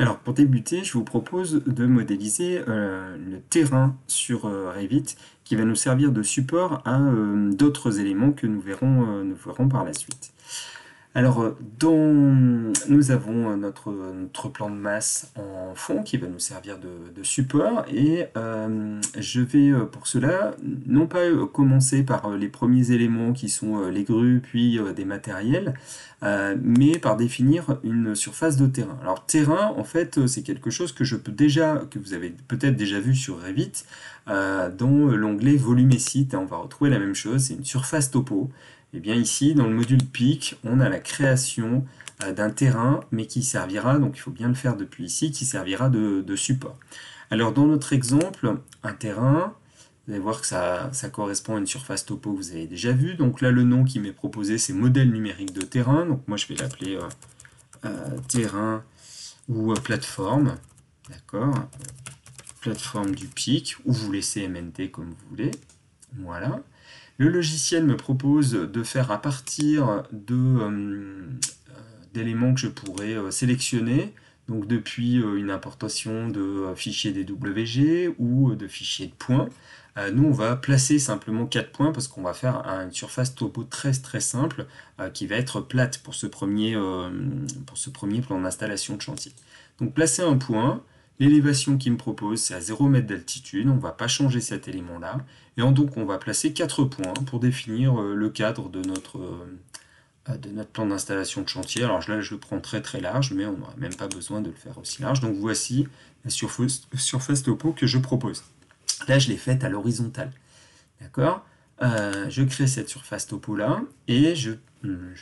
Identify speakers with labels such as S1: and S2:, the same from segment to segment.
S1: Alors pour débuter, je vous propose de modéliser le terrain sur Revit qui va nous servir de support à d'autres éléments que nous verrons par la suite. Alors, nous avons notre plan de masse en fond qui va nous servir de support et je vais pour cela non pas commencer par les premiers éléments qui sont les grues puis des matériels, mais par définir une surface de terrain. Alors terrain, en fait, c'est quelque chose que vous avez peut-être déjà vu sur Revit dans l'onglet volume et site. On va retrouver la même chose, c'est une surface topo. Et bien ici, dans le module PIC, on a la création d'un terrain, mais qui servira, donc il faut bien le faire depuis ici, qui servira de support. Alors dans notre exemple, un terrain, vous allez voir que ça correspond à une surface topo que vous avez déjà vue. Donc là, le nom qui m'est proposé, c'est modèle numérique de terrain. Donc moi, je vais l'appeler terrain ou plateforme. D'accord, plateforme du PIC, ou vous laissez MNT comme vous voulez. Voilà. Le logiciel me propose de faire à partir d'éléments que je pourrais sélectionner, donc depuis une importation de fichiers DWG ou de fichiers de points. Nous, on va placer simplement 4 points parce qu'on va faire une surface topo très simple qui va être plate pour ce premier plan d'installation de chantier. Donc placer un point. L'élévation qu'il me propose, c'est à 0 m d'altitude, on ne va pas changer cet élément-là. Et donc on va placer 4 points pour définir le cadre de notre plan d'installation de chantier. Alors là, je le prends très large, mais on n'aura même pas besoin de le faire aussi large. Donc voici la surface topo que je propose. Là, je l'ai faite à l'horizontale. D'accord, je crée cette surface topo-là, et je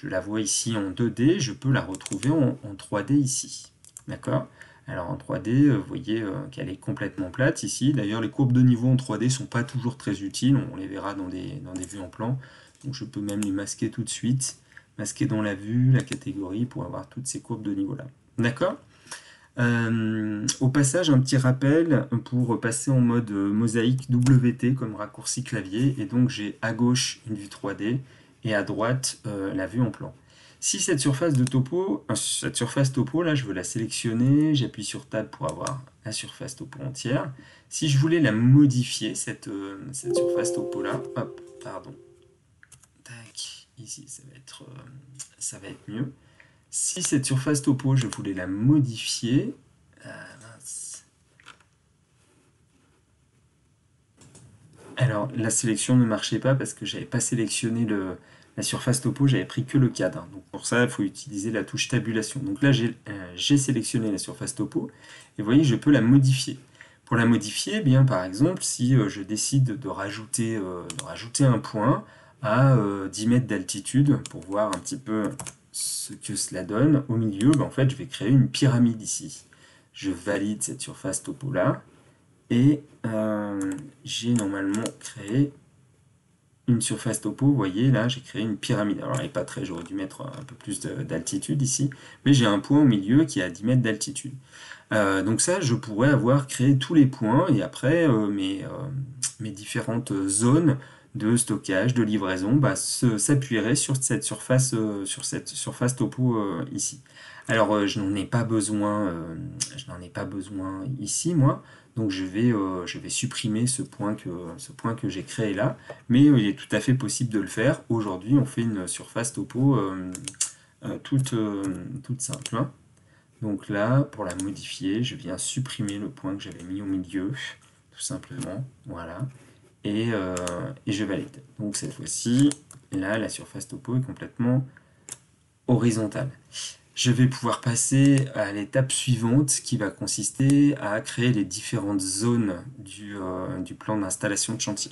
S1: la vois ici en 2D, je peux la retrouver en 3D ici. D'accord. Alors en 3D, vous voyez qu'elle est complètement plate ici. D'ailleurs, les courbes de niveau en 3D ne sont pas toujours très utiles. On les verra dans des vues en plan. Donc je peux même les masquer tout de suite. Masquer dans la vue, la catégorie, pour avoir toutes ces courbes de niveau-là. D'accord. Au passage, un petit rappel pour passer en mode mosaïque WT comme raccourci clavier. Et donc j'ai à gauche une vue 3D et à droite la vue en plan. Si cette surface topo, là, je veux la sélectionner, j'appuie sur Tab pour avoir la surface topo entière. Si je voulais la modifier, cette surface topo là, hop, pardon, tac, ici ça va être mieux. Si cette surface topo, je voulais la modifier, mince. Alors la sélection ne marchait pas parce que j'avais pas sélectionné la surface topo, j'avais pris que le cadre. Donc pour ça, il faut utiliser la touche tabulation. Donc là, j'ai sélectionné la surface topo, et vous voyez, je peux la modifier. Pour la modifier, eh bien, par exemple, si je décide de rajouter un point à 10 mètres d'altitude, pour voir un petit peu ce que cela donne, au milieu, en fait, je vais créer une pyramide ici. Je valide cette surface topo là, et j'ai normalement créé une surface topo. Vous voyez là, j'ai créé une pyramide. Alors elle n'est pas très, j'aurais dû mettre un peu plus d'altitude ici, mais j'ai un point au milieu qui est à 10 mètres d'altitude. Donc ça, je pourrais avoir créé tous les points, et après mes différentes zones de stockage, de livraison, s'appuieraient sur cette surface topo ici. Alors je n'en ai pas besoin ici, moi. Donc je vais supprimer ce point que j'ai créé là, mais il est tout à fait possible de le faire. Aujourd'hui, on fait une surface topo toute simple. Hein. Donc là, pour la modifier, je viens supprimer le point que j'avais mis au milieu, tout simplement. Voilà. Et je valide. Donc cette fois-ci, là, la surface topo est complètement horizontale. Je vais pouvoir passer à l'étape suivante qui va consister à créer les différentes zones du plan d'installation de chantier.